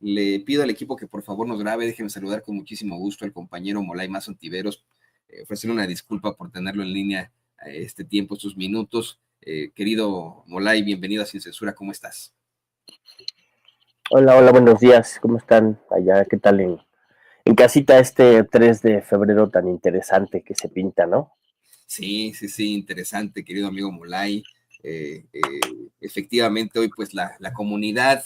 Le pido al equipo que por favor nos grabe. Déjenme saludar con muchísimo gusto al compañero Molay Mazo Ontiveros, ofrecerle una disculpa por tenerlo en línea este tiempo, estos minutos. Querido Molay, bienvenido a Sin Censura, ¿cómo estás? Hola, buenos días, ¿cómo están allá? ¿Qué tal en casita este 3 de febrero tan interesante que se pinta, ¿no? Sí, interesante, querido amigo Molay. Efectivamente, hoy pues la comunidad,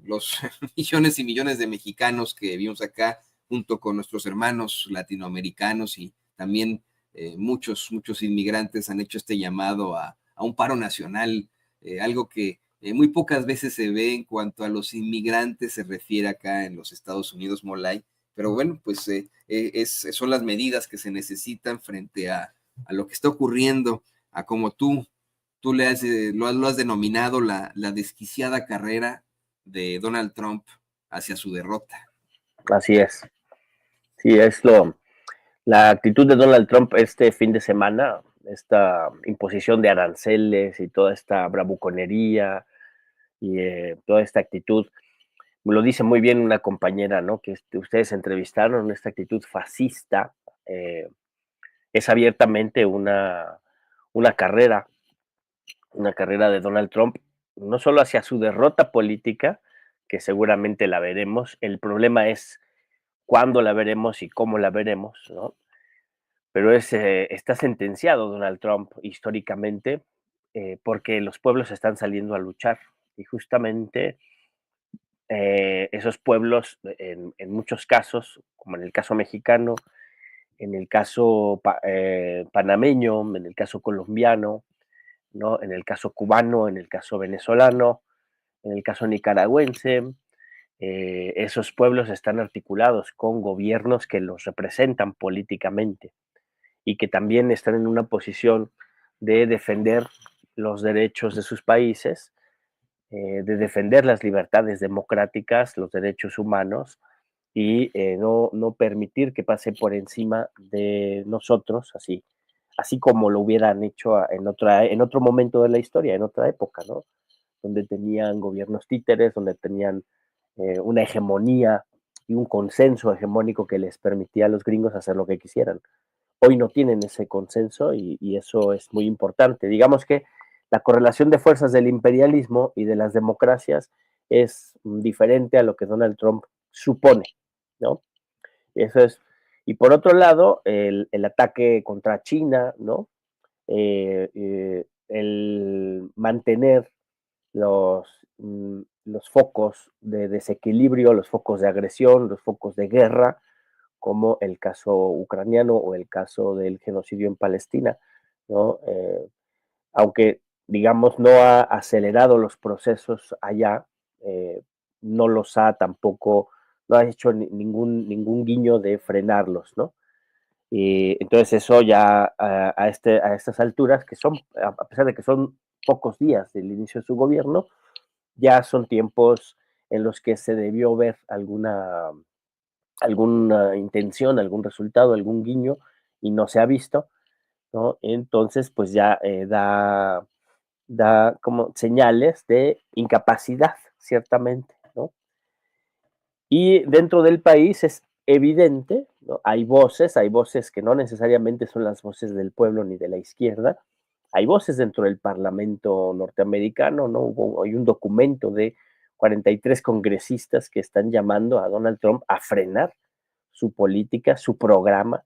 los millones y millones de mexicanos que vivimos acá, junto con nuestros hermanos latinoamericanos y también muchos inmigrantes han hecho este llamado a un paro nacional, algo que muy pocas veces se ve en cuanto a los inmigrantes se refiere acá en los Estados Unidos, Molay. Pero bueno, pues son las medidas que se necesitan frente a lo que está ocurriendo, a como tú lo has denominado la desquiciada carrera de Donald Trump hacia su derrota. Así es. Sí, la actitud de Donald Trump este fin de semana, esta imposición de aranceles y toda esta bravuconería y toda esta actitud, me lo dice muy bien una compañera, ¿no? Que ustedes entrevistaron, esta actitud fascista, eh, es abiertamente una carrera una carrera de Donald Trump, no solo hacia su derrota política, que seguramente la veremos, el problema es cuándo la veremos y cómo la veremos, ¿no? Pero está sentenciado Donald Trump históricamente porque los pueblos están saliendo a luchar y justamente esos pueblos, en muchos casos, como en el caso mexicano, en el caso panameño, en el caso colombiano, ¿no? En el caso cubano, en el caso venezolano, en el caso nicaragüense, esos pueblos están articulados con gobiernos que los representan políticamente y que también están en una posición de defender los derechos de sus países, de defender las libertades democráticas, los derechos humanos y no permitir que pase por encima de nosotros, así como lo hubieran hecho en otro momento de la historia, en otra época, ¿no? Donde tenían gobiernos títeres, donde tenían una hegemonía y un consenso hegemónico que les permitía a los gringos hacer lo que quisieran. Hoy no tienen ese consenso y eso es muy importante. Digamos que la correlación de fuerzas del imperialismo y de las democracias es diferente a lo que Donald Trump supone, ¿no? Eso es. Y por otro lado, el ataque contra China, ¿no? El mantener los, los focos de desequilibrio, los focos de agresión, los focos de guerra, como el caso ucraniano o el caso del genocidio en Palestina, ¿no? Aunque, digamos, no ha acelerado los procesos allá, eh, no los ha tampoco, no ha hecho ningún guiño de frenarlos, ¿no? Y entonces eso ya a estas alturas, que son, a pesar de que son pocos días del inicio de su gobierno, ya son tiempos en los que se debió ver alguna intención, algún resultado, algún guiño, y no se ha visto, ¿no? Entonces, pues ya da como señales de incapacidad, ciertamente, ¿no? Y dentro del país es evidente, ¿no? Hay voces que no necesariamente son las voces del pueblo ni de la izquierda, hay voces dentro del Parlamento norteamericano, ¿no? Hay un documento de 43 congresistas que están llamando a Donald Trump a frenar su política, su programa,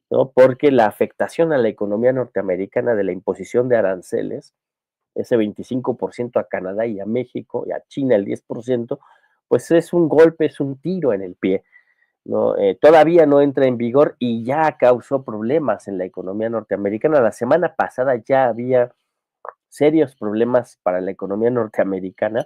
¿no? Porque la afectación a la economía norteamericana de la imposición de aranceles, ese 25% a Canadá y a México, y a China el 10%, pues es un golpe, es un tiro en el pie, ¿no? Todavía no entra en vigor y ya causó problemas en la economía norteamericana. La semana pasada ya había serios problemas para la economía norteamericana,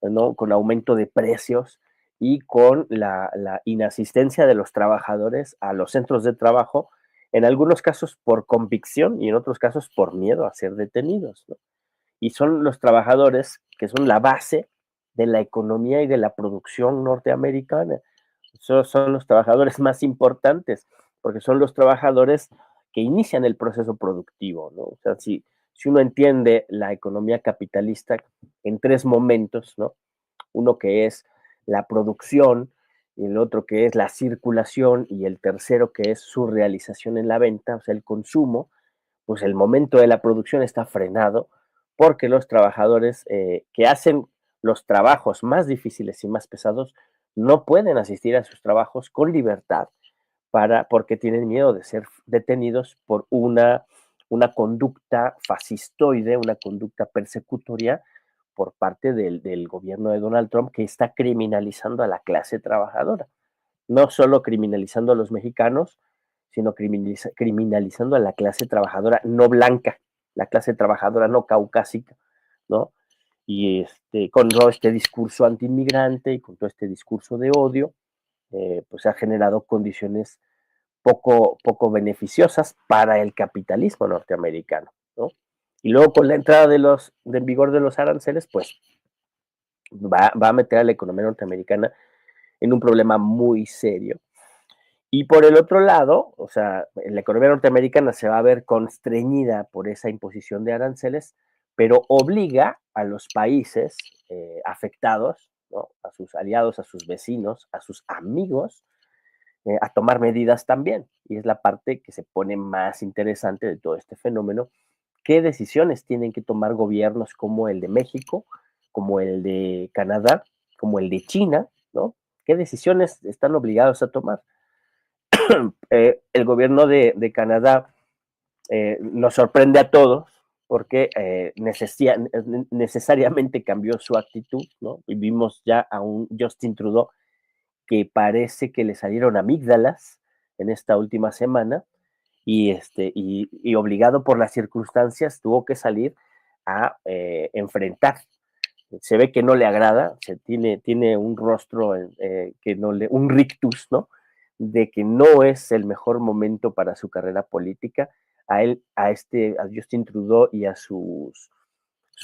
¿no? Con aumento de precios y con la inasistencia de los trabajadores a los centros de trabajo, en algunos casos por convicción y en otros casos por miedo a ser detenidos, ¿no? Y son los trabajadores que son la base de la economía y de la producción norteamericana. Esos son los trabajadores más importantes, porque son los trabajadores que inician el proceso productivo, ¿no? O sea, si uno entiende la economía capitalista en tres momentos, ¿no? Uno que es la producción, y el otro que es la circulación, y el tercero que es su realización en la venta, o sea, el consumo, pues el momento de la producción está frenado porque los trabajadores que hacen los trabajos más difíciles y más pesados no pueden asistir a sus trabajos con libertad porque tienen miedo de ser detenidos por una conducta fascistoide, una conducta persecutoria por parte del gobierno de Donald Trump, que está criminalizando a la clase trabajadora, no solo criminalizando a los mexicanos, sino criminalizando a la clase trabajadora no blanca, la clase trabajadora no caucásica, ¿no? Y con todo este discurso antiinmigrante y con todo este discurso de odio, pues ha generado condiciones poco beneficiosas para el capitalismo norteamericano, ¿no? Y luego con la entrada en vigor de los aranceles, pues va a meter a la economía norteamericana en un problema muy serio. Y por el otro lado, o sea, la economía norteamericana se va a ver constreñida por esa imposición de aranceles, pero obliga a los países afectados, ¿no? A sus aliados, a sus vecinos, a sus amigos, a tomar medidas también. Y es la parte que se pone más interesante de todo este fenómeno. ¿Qué decisiones tienen que tomar gobiernos como el de México, como el de Canadá, como el de China, ¿no? ¿Qué decisiones están obligados a tomar? El gobierno de Canadá nos sorprende a todos porque necesariamente cambió su actitud, ¿no? Y vimos ya a un Justin Trudeau que parece que le salieron amígdalas en esta última semana y obligado por las circunstancias tuvo que salir a enfrentar. Se ve que no le agrada, tiene un rostro que no le, un rictus, ¿no? De que no es el mejor momento para su carrera política. A él, a Justin Trudeau y a su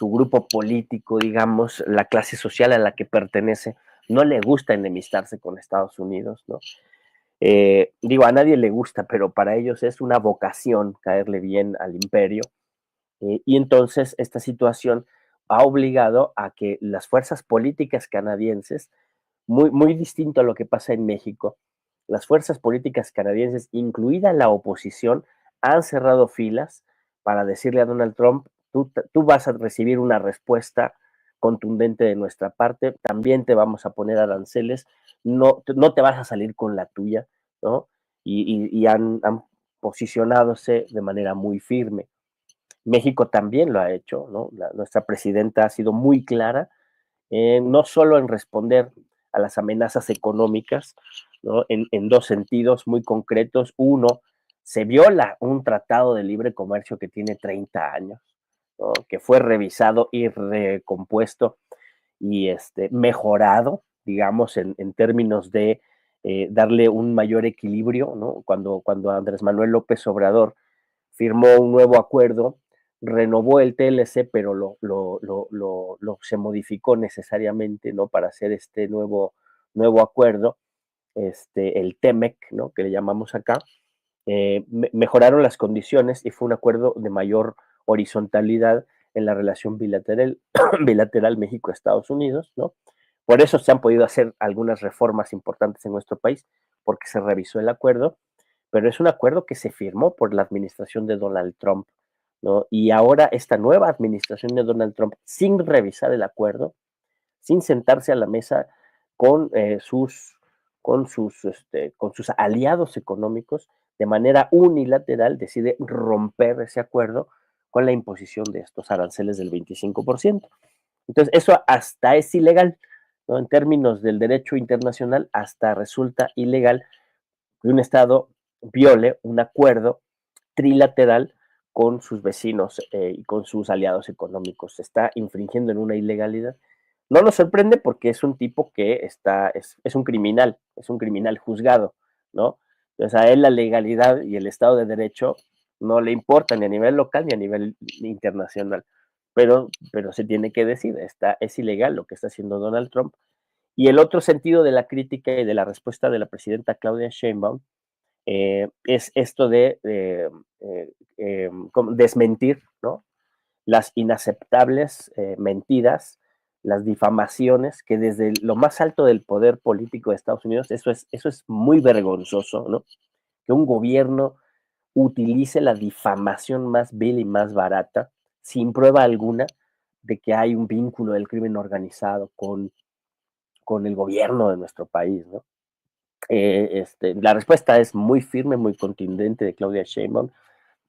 grupo político, digamos, la clase social a la que pertenece, no le gusta enemistarse con Estados Unidos, ¿no? Digo, a nadie le gusta, pero para ellos es una vocación caerle bien al imperio. Y entonces esta situación ha obligado a que las fuerzas políticas canadienses, muy distinto a lo que pasa en México, las fuerzas políticas canadienses, incluida la oposición, han cerrado filas para decirle a Donald Trump, tú vas a recibir una respuesta contundente de nuestra parte, también te vamos a poner aranceles, no te vas a salir con la tuya, ¿no? Y han posicionadose de manera muy firme. México también lo ha hecho, ¿no? Nuestra presidenta ha sido muy clara, no solo en responder a las amenazas económicas, ¿no? En dos sentidos muy concretos. Uno, se viola un tratado de libre comercio que tiene 30 años, ¿no? Que fue revisado y recompuesto y mejorado, digamos, en términos de darle un mayor equilibrio, ¿no? Cuando Andrés Manuel López Obrador firmó un nuevo acuerdo, renovó el TLC, pero se modificó necesariamente, ¿no? Para hacer este nuevo acuerdo, el TEMEC, ¿no? Que le llamamos acá, mejoraron las condiciones y fue un acuerdo de mayor horizontalidad en la relación bilateral México-Estados Unidos, ¿no? Por eso se han podido hacer algunas reformas importantes en nuestro país, porque se revisó el acuerdo, pero es un acuerdo que se firmó por la administración de Donald Trump, ¿no? Y ahora esta nueva administración de Donald Trump, sin revisar el acuerdo, sin sentarse a la mesa con, con sus aliados económicos, de manera unilateral decide romper ese acuerdo con la imposición de estos aranceles del 25%. Entonces, eso hasta es ilegal, ¿no? En términos del derecho internacional, hasta resulta ilegal que un Estado viole un acuerdo trilateral con sus vecinos y con sus aliados económicos. Se está infringiendo en una ilegalidad. No nos sorprende porque es un tipo que es un criminal juzgado, ¿no? Entonces a él la legalidad y el Estado de Derecho no le importa ni a nivel local ni a nivel internacional. Pero se tiene que decir, es ilegal lo que está haciendo Donald Trump. Y el otro sentido de la crítica y de la respuesta de la presidenta Claudia Sheinbaum es esto de desmentir, ¿no? Las inaceptables mentiras las difamaciones, que desde lo más alto del poder político de Estados Unidos, eso es muy vergonzoso, ¿no? Que un gobierno utilice la difamación más vil y más barata, sin prueba alguna de que hay un vínculo del crimen organizado con el gobierno de nuestro país, ¿no? La respuesta es muy firme, muy contundente de Claudia Sheinbaum.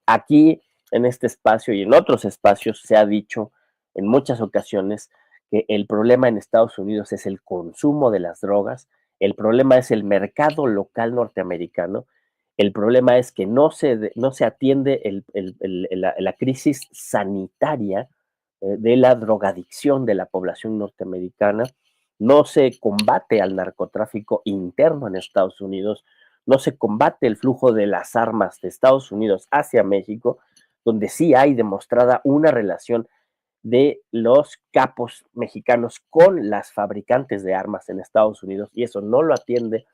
Aquí, en este espacio y en otros espacios, se ha dicho en muchas ocasiones que el problema en Estados Unidos es el consumo de las drogas, el problema es el mercado local norteamericano, el problema es que no se atiende la crisis sanitaria de la drogadicción de la población norteamericana, no se combate al narcotráfico interno en Estados Unidos, no se combate el flujo de las armas de Estados Unidos hacia México, donde sí hay demostrada una relación de los capos mexicanos con las fabricantes de armas en Estados Unidos, y eso no lo atiende,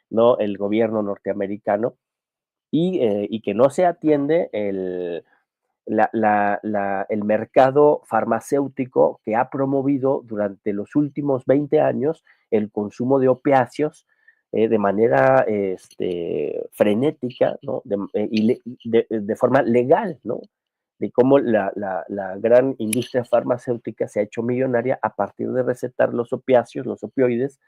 ¿no?, el gobierno norteamericano, y que no se atiende el mercado farmacéutico que ha promovido durante los últimos 20 años el consumo de opiáceos de manera frenética, ¿no? De forma legal, ¿no? De cómo la gran industria farmacéutica se ha hecho millonaria a partir de recetar los opiáceos, los opioides,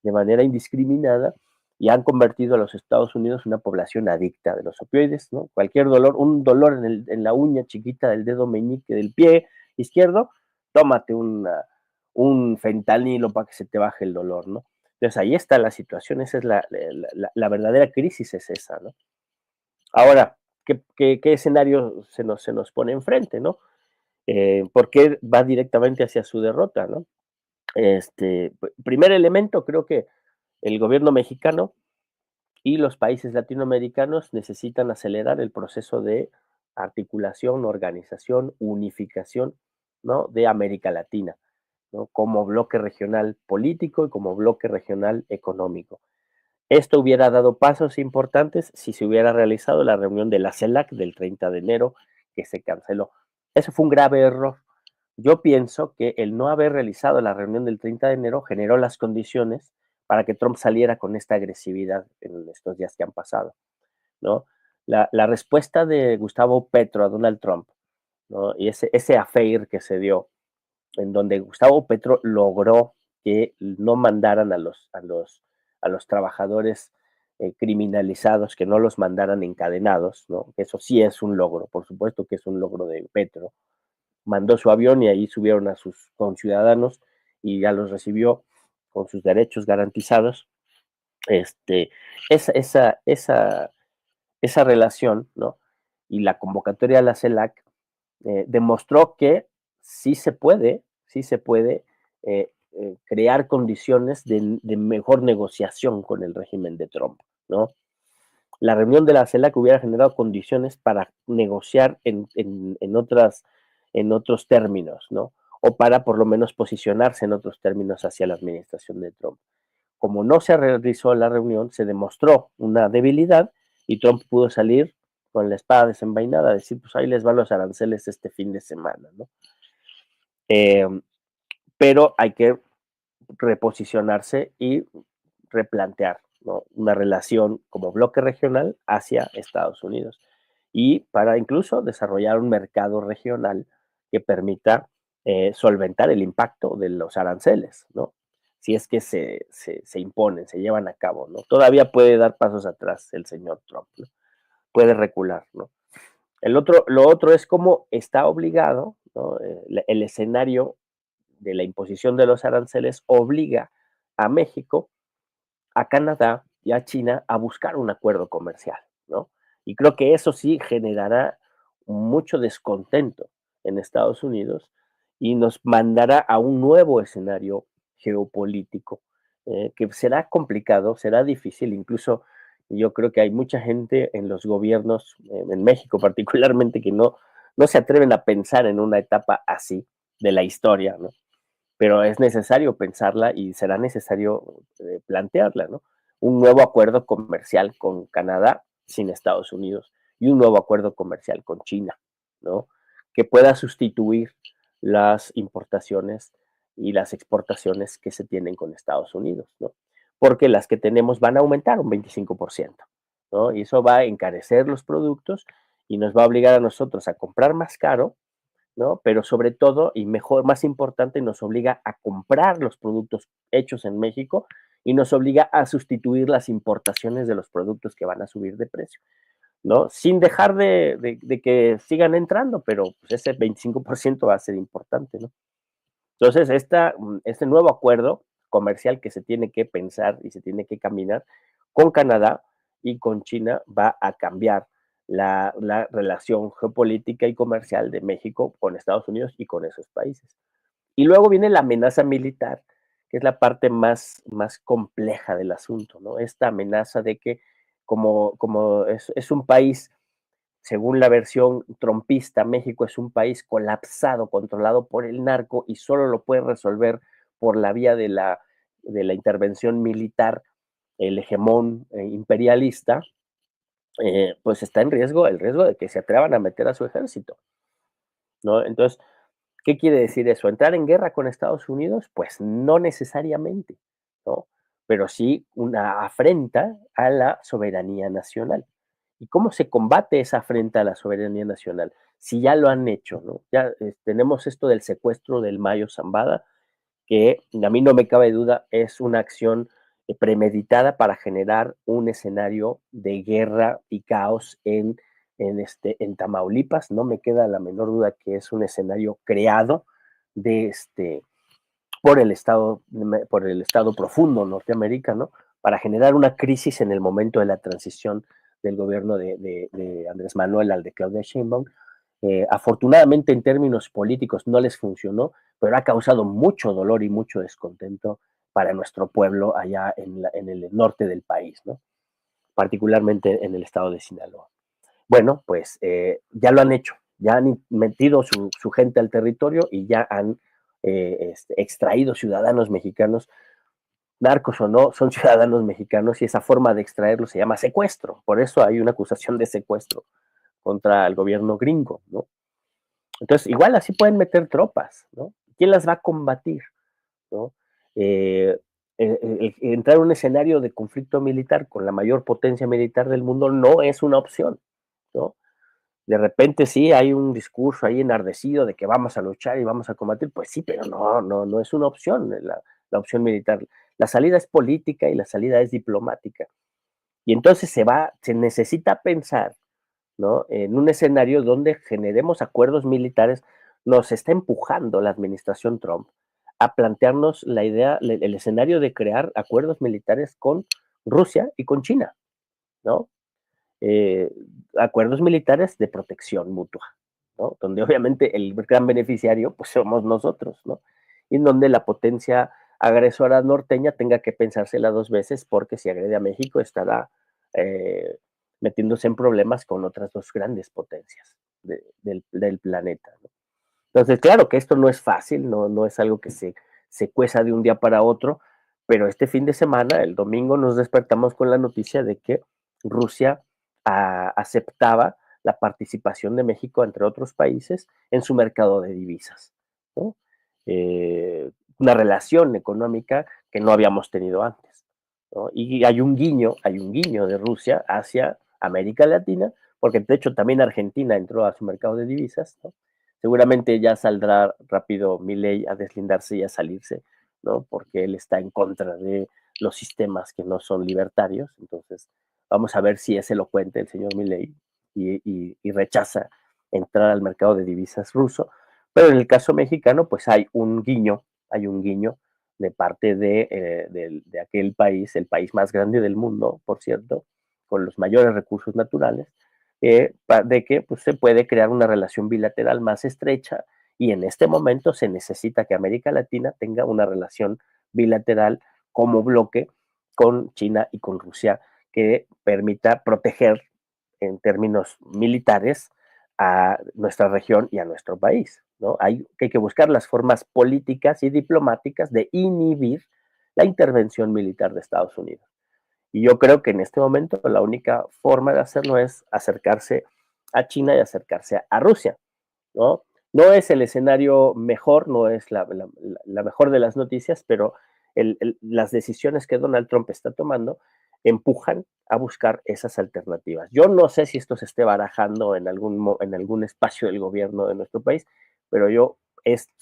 de manera indiscriminada, y han convertido a los Estados Unidos en una población adicta de los opioides, ¿no? Cualquier dolor, un dolor en la uña chiquita del dedo meñique del pie izquierdo, tómate un fentanilo para que se te baje el dolor, ¿no? Entonces ahí está la situación, esa es la verdadera crisis, es esa, ¿no? Ahora, ¿qué escenario se nos pone enfrente, ¿no? ¿Por qué va directamente hacia su derrota, ¿no? Primer elemento, creo que el gobierno mexicano y los países latinoamericanos necesitan acelerar el proceso de articulación, organización, unificación, ¿no?, de América Latina, ¿no?, como bloque regional político y como bloque regional económico. Esto hubiera dado pasos importantes si se hubiera realizado la reunión de la CELAC del 30 de enero, que se canceló. Eso fue un grave error. Yo pienso que el no haber realizado la reunión del 30 de enero generó las condiciones para que Trump saliera con esta agresividad en estos días que han pasado, ¿no? La respuesta de Gustavo Petro a Donald Trump, ¿no?, y ese affair que se dio, en donde Gustavo Petro logró que no mandaran a los trabajadores criminalizados, que no los mandaran encadenados, ¿no? Eso sí es un logro, por supuesto que es un logro de Petro. Mandó su avión y ahí subieron a sus conciudadanos y ya los recibió con sus derechos garantizados. Este, esa, esa, esa, esa relación, ¿no?, y la convocatoria a la CELAC demostró que sí se puede crear condiciones de mejor negociación con el régimen de Trump, ¿no? La reunión de la CELAC hubiera generado condiciones para negociar en otros términos, ¿no? O para por lo menos posicionarse en otros términos hacia la administración de Trump. Como no se realizó la reunión, se demostró una debilidad y Trump pudo salir con la espada desenvainada, decir, pues ahí les van los aranceles este fin de semana, ¿no? Eh, pero hay que reposicionarse y replantear, ¿no?, una relación como bloque regional hacia Estados Unidos y para incluso desarrollar un mercado regional que permita solventar el impacto de los aranceles, ¿no? Si es que se imponen, se llevan a cabo, ¿no? Todavía puede dar pasos atrás el señor Trump, ¿no? Puede recular, ¿no? Lo otro es cómo está obligado, ¿no? El escenario de la imposición de los aranceles obliga a México, a Canadá y a China a buscar un acuerdo comercial, ¿no? Y creo que eso sí generará mucho descontento en Estados Unidos y nos mandará a un nuevo escenario geopolítico que será complicado, será difícil, incluso yo creo que hay mucha gente en los gobiernos, en México particularmente, que no se atreven a pensar en una etapa así de la historia, ¿no? Pero es necesario pensarla y será necesario plantearla, ¿no? Un nuevo acuerdo comercial con Canadá sin Estados Unidos y un nuevo acuerdo comercial con China, ¿no? Que pueda sustituir las importaciones y las exportaciones que se tienen con Estados Unidos, ¿no? Porque las que tenemos van a aumentar un 25%, ¿no? Y eso va a encarecer los productos y nos va a obligar a nosotros a comprar más caro, ¿no? Pero sobre todo, y mejor, más importante, nos obliga a comprar los productos hechos en México y nos obliga a sustituir las importaciones de los productos que van a subir de precio, ¿no? Sin dejar de que sigan entrando, pero pues ese 25% va a ser importante, ¿no? Entonces, este nuevo acuerdo comercial que se tiene que pensar y se tiene que caminar con Canadá y con China va a cambiar la relación geopolítica y comercial de México con Estados Unidos y con esos países. Y luego viene la amenaza militar, que es la parte más compleja del asunto, ¿no? Esta amenaza de que como es un país, según la versión trompista, México es un país colapsado, controlado por el narco y solo lo puede resolver por la vía de la intervención militar, el hegemón imperialista, pues está en riesgo, el riesgo de que se atrevan a meter a su ejército, ¿no? Entonces, ¿qué quiere decir eso? ¿Entrar en guerra con Estados Unidos? Pues no necesariamente, ¿no? Pero sí una afrenta a la soberanía nacional. ¿Y cómo se combate esa afrenta a la soberanía nacional? Si ya lo han hecho, ¿no? Ya tenemos esto del secuestro del Mayo Zambada, que a mí no me cabe duda, es una acción premeditada para generar un escenario de guerra y caos en Tamaulipas. No me queda la menor duda que es un escenario creado de por el estado profundo norteamericano para generar una crisis en el momento de la transición del gobierno de Andrés Manuel al de Claudia Sheinbaum. Afortunadamente en términos políticos no les funcionó, pero ha causado mucho dolor y mucho descontento para nuestro pueblo allá en el norte del país, ¿no? Particularmente en el estado de Sinaloa. Bueno, pues ya lo han hecho, ya han metido su gente al territorio y ya han extraído ciudadanos mexicanos, narcos o no, son ciudadanos mexicanos y esa forma de extraerlos se llama secuestro. Por eso hay una acusación de secuestro contra el gobierno gringo, ¿no? Entonces, igual así pueden meter tropas, ¿no? ¿Quién las va a combatir, ¿no? Eh, Entrar en un escenario de conflicto militar con la mayor potencia militar del mundo no es una opción, ¿no? De repente sí hay un discurso ahí enardecido de que vamos a luchar y vamos a combatir, pues sí, pero no es una opción la opción militar. La salida es política y la salida es diplomática. Y entonces se necesita pensar, ¿no? En un escenario donde generemos acuerdos militares, nos está empujando la administración Trump a plantearnos la idea, el escenario de crear acuerdos militares con Rusia y con China, ¿no? Eh, Acuerdos militares de protección mutua, ¿no? Donde obviamente el gran beneficiario pues somos nosotros, ¿no? Y en donde la potencia agresora norteña tenga que pensársela dos veces porque si agrede a México estará eh, metiéndose en problemas con otras dos grandes potencias del planeta, ¿no? Entonces, claro que esto no es fácil, no es algo que se cueza de un día para otro, pero este fin de semana, el domingo, nos despertamos con la noticia de que Rusia aceptaba la participación de México, entre otros países, en su mercado de divisas, ¿no? Una relación económica que no habíamos tenido antes, ¿no? Y hay un guiño de Rusia hacia América Latina, porque de hecho también Argentina entró a su mercado de divisas, ¿no? Seguramente ya saldrá rápido Milei a deslindarse y a salirse, ¿no? Porque él está en contra de los sistemas que no son libertarios. Entonces, vamos a ver si es elocuente el señor Milei y rechaza entrar al mercado de divisas ruso. Pero en el caso mexicano, pues hay un guiño de parte de aquel país, el país más grande del mundo, por cierto, con los mayores recursos naturales, de que pues, se puede crear una relación bilateral más estrecha y en este momento se necesita que América Latina tenga una relación bilateral como bloque con China y con Rusia que permita proteger en términos militares a nuestra región y a nuestro país, ¿no? Hay que buscar las formas políticas y diplomáticas de inhibir la intervención militar de Estados Unidos. Y yo creo que en este momento la única forma de hacerlo es acercarse a China y acercarse a Rusia, ¿no? No es el escenario mejor, no es la mejor de las noticias, pero las decisiones que Donald Trump está tomando empujan a buscar esas alternativas. Yo no sé si esto se esté barajando en algún espacio del gobierno de nuestro país, pero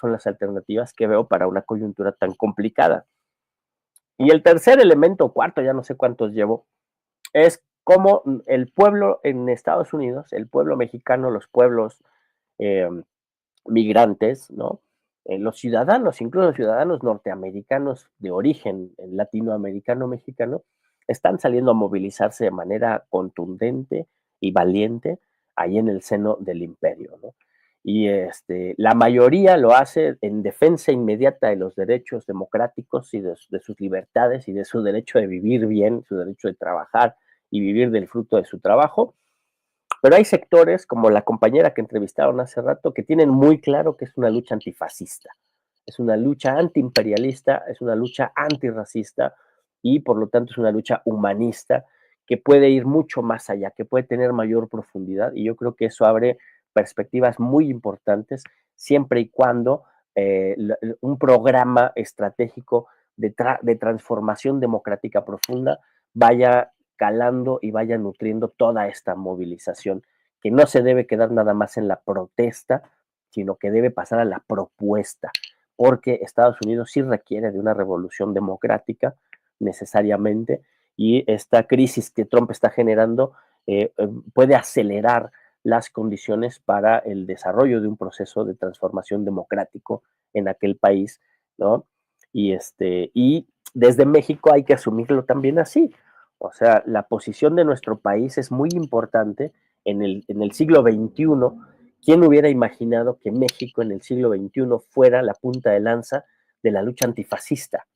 son las alternativas que veo para una coyuntura tan complicada. Y el tercer elemento, cuarto, ya no sé cuántos llevo, es cómo el pueblo en Estados Unidos, el pueblo mexicano, los pueblos eh, migrantes, ¿no? Los ciudadanos, incluso los ciudadanos norteamericanos de origen latinoamericano mexicano, están saliendo a movilizarse de manera contundente y valiente ahí en el seno del imperio, ¿no? Y la mayoría lo hace en defensa inmediata de los derechos democráticos y de sus libertades y de su derecho de vivir bien, su derecho de trabajar y vivir del fruto de su trabajo, pero hay sectores, como la compañera que entrevistaron hace rato, que tienen muy claro que es una lucha antifascista, es una lucha antiimperialista, es una lucha antirracista y por lo tanto es una lucha humanista que puede ir mucho más allá, que puede tener mayor profundidad y yo creo que eso abre perspectivas muy importantes siempre y cuando un programa estratégico de transformación democrática profunda vaya calando y vaya nutriendo toda esta movilización, que no se debe quedar nada más en la protesta, sino que debe pasar a la propuesta, porque Estados Unidos sí requiere de una revolución democrática necesariamente, y esta crisis que Trump está generando puede acelerar las condiciones para el desarrollo de un proceso de transformación democrático en aquel país, ¿no? Y desde México hay que asumirlo también así. O sea, la posición de nuestro país es muy importante en el siglo XXI. ¿Quién hubiera imaginado que México en el siglo XXI fuera la punta de lanza de la lucha antifascista?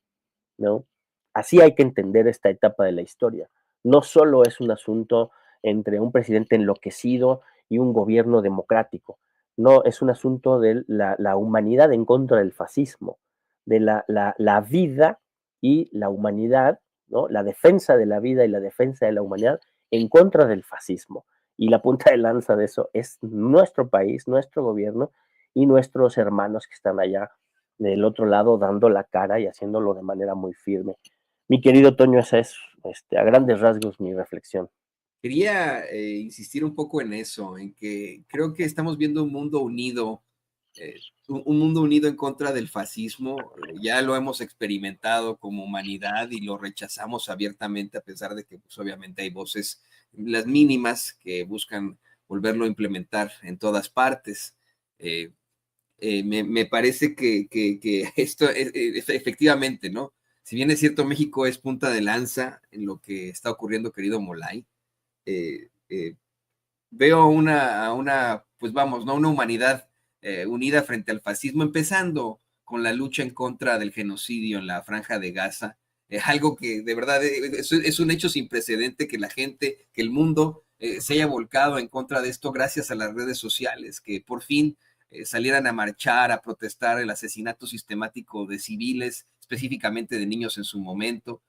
¿No? Así hay que entender esta etapa de la historia. No solo es un asunto entre un presidente enloquecido y un gobierno democrático. No, es un asunto de la humanidad en contra del fascismo, de la vida y la humanidad, ¿no? La defensa de la vida y la defensa de la humanidad en contra del fascismo. Y la punta de lanza de eso es nuestro país, nuestro gobierno y nuestros hermanos que están allá del otro lado dando la cara y haciéndolo de manera muy firme. Mi querido Toño, esa es a grandes rasgos mi reflexión. Quería insistir un poco en eso, en que creo que estamos viendo un mundo unido, un mundo unido en contra del fascismo. Ya lo hemos experimentado como humanidad y lo rechazamos abiertamente, a pesar de que pues, obviamente hay voces, las mínimas, que buscan volverlo a implementar en todas partes. Me parece que esto es efectivamente, ¿no? Si bien es cierto, México es punta de lanza en lo que está ocurriendo, querido Molay, eh, eh, veo pues vamos, ¿no? Una humanidad unida frente al fascismo, empezando con la lucha en contra del genocidio en la Franja de Gaza, algo que de verdad es un hecho sin precedente, que la gente, que el mundo se haya volcado en contra de esto gracias a las redes sociales, que por fin salieran a marchar, a protestar el asesinato sistemático de civiles, específicamente de niños en su momento.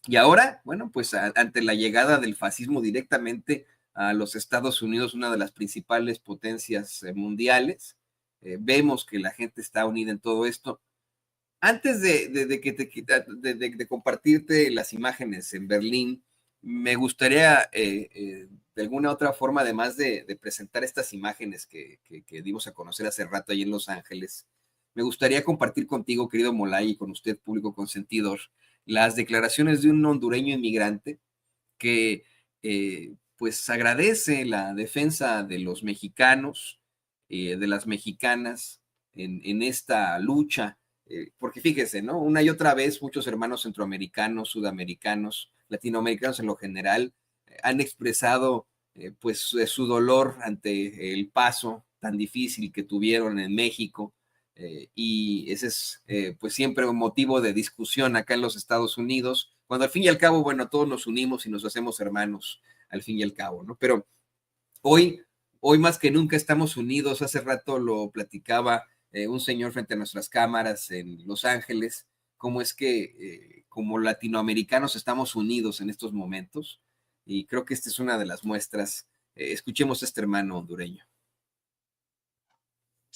Y ahora, bueno, pues ante la llegada del fascismo directamente a los Estados Unidos, una de las principales potencias mundiales, vemos que la gente está unida en todo esto. Antes de compartirte las imágenes en Berlín, me gustaría de alguna otra forma, además de presentar estas imágenes que dimos a conocer hace rato ahí en Los Ángeles, me gustaría compartir contigo, querido Molay, y con usted, público consentidor, las declaraciones de un hondureño inmigrante que pues agradece la defensa de los mexicanos, de las mexicanas en esta lucha, porque fíjese, ¿no? Una y otra vez muchos hermanos centroamericanos, sudamericanos, latinoamericanos en lo general, han expresado pues su dolor ante el paso tan difícil que tuvieron en México, y ese es pues siempre un motivo de discusión acá en los Estados Unidos, cuando al fin y al cabo, bueno, todos nos unimos y nos hacemos hermanos al fin y al cabo, ¿no? Pero hoy, hoy más que nunca estamos unidos. Hace rato lo platicaba un señor frente a nuestras cámaras en Los Ángeles, cómo es que como latinoamericanos estamos unidos en estos momentos, y creo que esta es una de las muestras. Escuchemos a este hermano hondureño.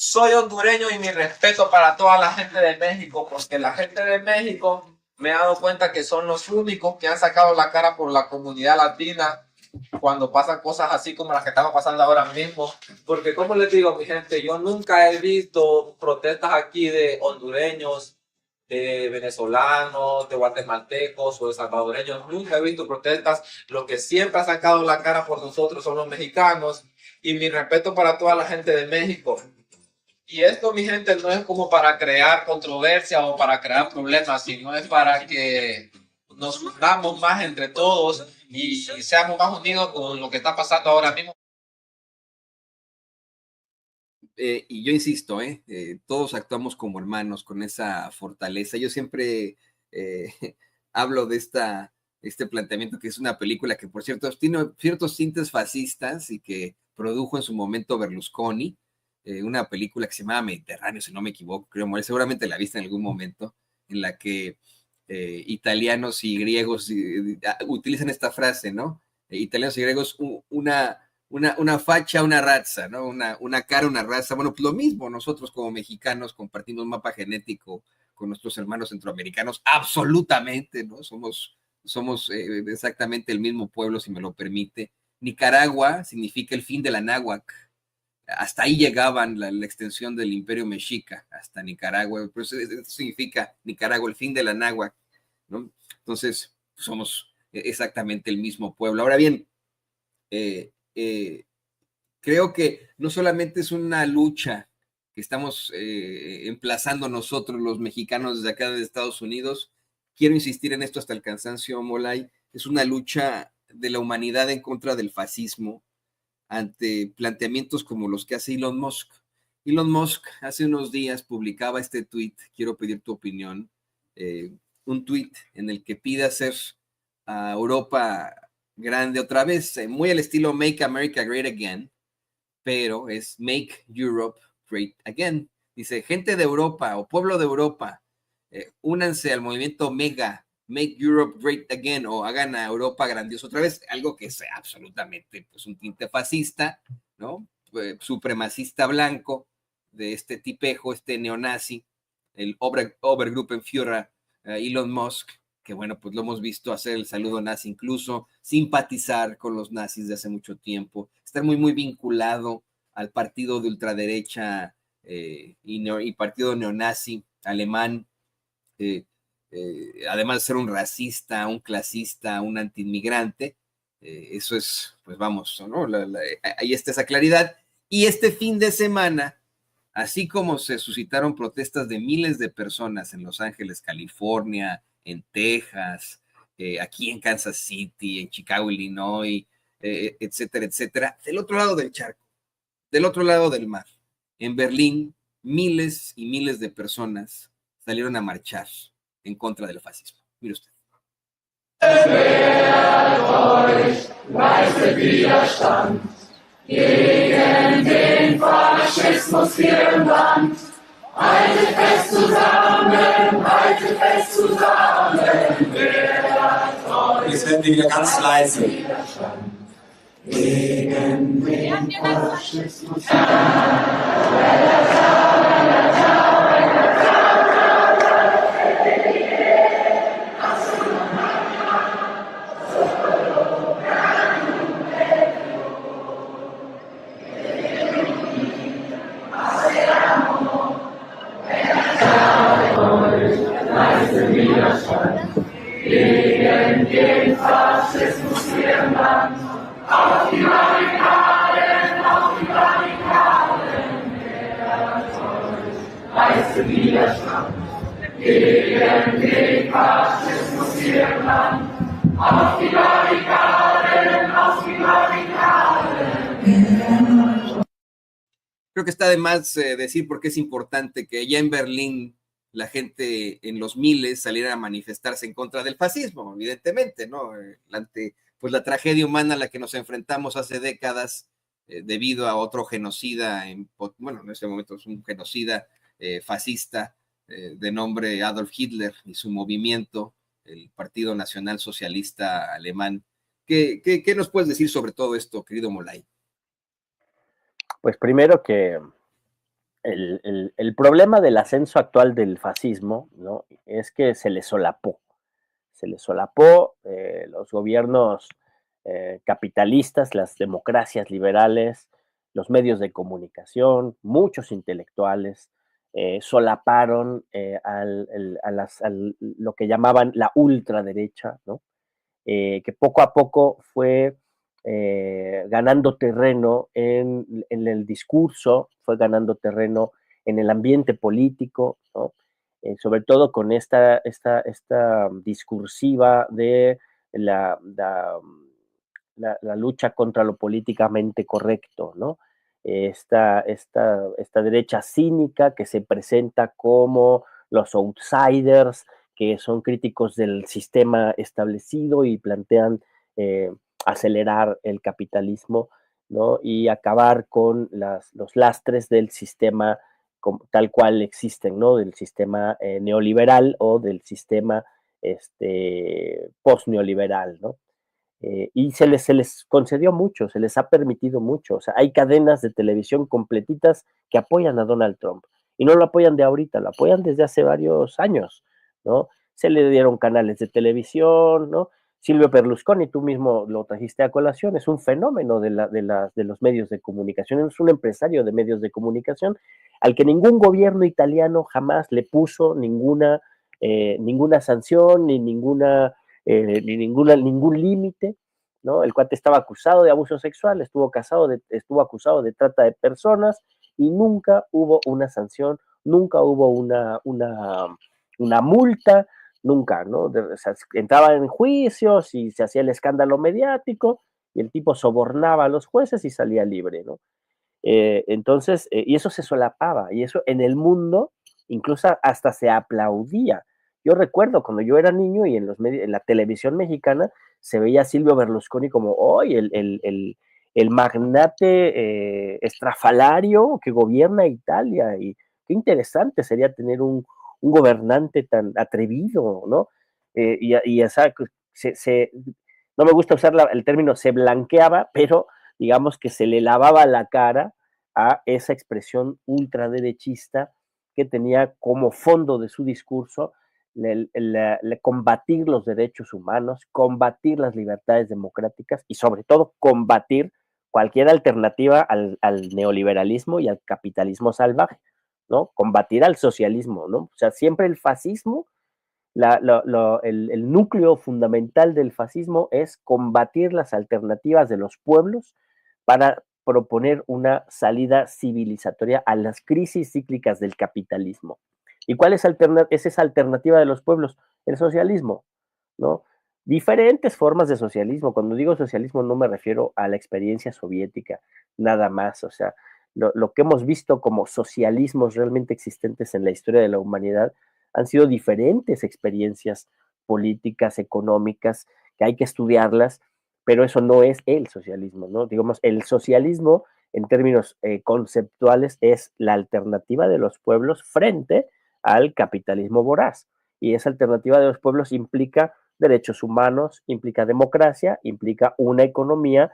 Soy hondureño y mi respeto para toda la gente de México, porque la gente de México me he dado cuenta que son los únicos que han sacado la cara por la comunidad latina cuando pasan cosas así como las que estamos pasando ahora mismo. Porque como les digo, mi gente, yo nunca he visto protestas aquí de hondureños, de venezolanos, de guatemaltecos o de salvadoreños. Nunca he visto protestas. Lo que siempre ha sacado la cara por nosotros son los mexicanos. Y mi respeto para toda la gente de México. Y esto, mi gente, no es como para crear controversia o para crear problemas, sino es para que nos unamos más entre todos y seamos más unidos con lo que está pasando ahora mismo. Y yo insisto, todos actuamos como hermanos con esa fortaleza. Yo siempre hablo de este planteamiento que es una película que, por cierto, tiene ciertos tintes fascistas y que produjo en su momento Berlusconi, una película que se llamaba Mediterráneo, si no me equivoco, creo, seguramente la viste en algún momento, en la que italianos y griegos utilizan esta frase, ¿no? Italianos y griegos, una facha, una raza, ¿no? Una cara, una raza. Bueno, pues lo mismo, nosotros como mexicanos compartimos un mapa genético con nuestros hermanos centroamericanos, absolutamente, ¿no? Somos exactamente el mismo pueblo, si me lo permite. Nicaragua significa el fin de la náhuatl. Hasta ahí llegaban la extensión del imperio mexica, hasta Nicaragua. Pues eso significa Nicaragua, el fin de la náhuatl, ¿no? Entonces, somos exactamente el mismo pueblo. Ahora bien, creo que no solamente es una lucha que estamos emplazando nosotros los mexicanos desde acá de Estados Unidos, quiero insistir en esto hasta el cansancio, Molay, es una lucha de la humanidad en contra del fascismo ante planteamientos como los que hace Elon Musk. Elon Musk hace unos días publicaba este tweet, quiero pedir tu opinión, un tweet en el que pide hacer a Europa grande otra vez, muy al estilo Make America Great Again, pero es Make Europe Great Again. Dice, gente de Europa o pueblo de Europa, únanse al movimiento MEGA, Make Europe Great Again, o hagan a Europa grandiosa otra vez, algo que es absolutamente pues, un tinte fascista, ¿no? Supremacista blanco de este tipejo, este neonazi, el Obergruppenführer Elon Musk, que bueno, pues lo hemos visto hacer el saludo nazi incluso, simpatizar con los nazis de hace mucho tiempo, estar muy, muy vinculado al partido de ultraderecha y partido neonazi alemán, además de ser un racista, un clasista, un antiinmigrante, eso es, pues vamos, ¿no? Ahí está esa claridad. Y este fin de semana, así como se suscitaron protestas de miles de personas en Los Ángeles, California, en Texas, aquí en Kansas City, en Chicago, Illinois, etcétera, etcétera, del otro lado del charco, del otro lado del mar, en Berlín, miles y miles de personas salieron a marchar en contra del fascismo. Mire usted. Gegen den Faschismus hier im Land. Haltet fest zusammen, haltet fest zusammen. Jetzt werden wir wieder ganz leise. Gegen den Faschismus. Gegen den Faschismus hier im Land. Auf die Barrikaden, auf die Barrikaden. Leiste Widerstand. Gegen den Faschismus hier im Land. Auf die Barrikaden, auf die Barrikaden. Creo que está de más decir por qué es importante que ya en Berlín la gente en los miles saliera a manifestarse en contra del fascismo, evidentemente, ¿no? Ante pues la tragedia humana a la que nos enfrentamos hace décadas debido a otro genocida, bueno, en este momento es un genocida fascista de nombre Adolf Hitler y su movimiento, el Partido Nacional Socialista Alemán. ¿Qué nos puedes decir sobre todo esto, querido Molay? Pues primero que el problema del ascenso actual del fascismo, ¿no? Es que se le solapó. Los gobiernos capitalistas, las democracias liberales, los medios de comunicación, muchos intelectuales solaparon lo que llamaban la ultraderecha, ¿no? Que poco a poco fue ganando terreno en el discurso, fue ganando terreno en el ambiente político, ¿no? Sobre todo con esta discursiva de la, la, la lucha contra lo políticamente correcto, ¿no? Esta derecha cínica que se presenta como los outsiders, que son críticos del sistema establecido y plantean acelerar el capitalismo, ¿no? Y acabar con los lastres del sistema tal cual existen, ¿no? Del sistema neoliberal o del sistema post-neoliberal, ¿no? Y se les concedió mucho, se les ha permitido mucho. O sea, hay cadenas de televisión completitas que apoyan a Donald Trump. Y no lo apoyan de ahorita, lo apoyan desde hace varios años, ¿no? Se le dieron canales de televisión, ¿no? Silvio Berlusconi, tú mismo lo trajiste a colación, es un fenómeno de los medios de comunicación, es un empresario de medios de comunicación al que ningún gobierno italiano jamás le puso ninguna sanción ningún límite, ¿no? El cuate estaba acusado de abuso sexual, estuvo acusado de trata de personas y nunca hubo una sanción, nunca hubo una multa, nunca, ¿no? O sea, entraba en juicios y se hacía el escándalo mediático y el tipo sobornaba a los jueces y salía libre, ¿no? Y eso se solapaba, y eso en el mundo incluso hasta se aplaudía. Yo recuerdo cuando yo era niño y en la televisión mexicana se veía a Silvio Berlusconi como hoy el magnate estrafalario que gobierna Italia, y qué interesante sería tener un gobernante tan atrevido, ¿no? Esa, no me gusta usar el término se blanqueaba, pero digamos que se le lavaba la cara a esa expresión ultraderechista que tenía como fondo de su discurso combatir los derechos humanos, combatir las libertades democráticas y sobre todo combatir cualquier alternativa al neoliberalismo y al capitalismo salvaje, ¿no? Combatir al socialismo, ¿no? O sea, siempre el fascismo, el núcleo fundamental del fascismo es combatir las alternativas de los pueblos para proponer una salida civilizatoria a las crisis cíclicas del capitalismo. ¿Y cuál es esa alternativa de los pueblos? El socialismo, ¿no? Diferentes formas de socialismo. Cuando digo socialismo no me refiero a la experiencia soviética, nada más. O sea, lo que hemos visto como socialismos realmente existentes en la historia de la humanidad han sido diferentes experiencias políticas, económicas, que hay que estudiarlas, pero eso no es el socialismo, ¿no? Digamos, el socialismo en términos conceptuales es la alternativa de los pueblos frente al capitalismo voraz. Y esa alternativa de los pueblos implica derechos humanos, implica democracia, implica una economía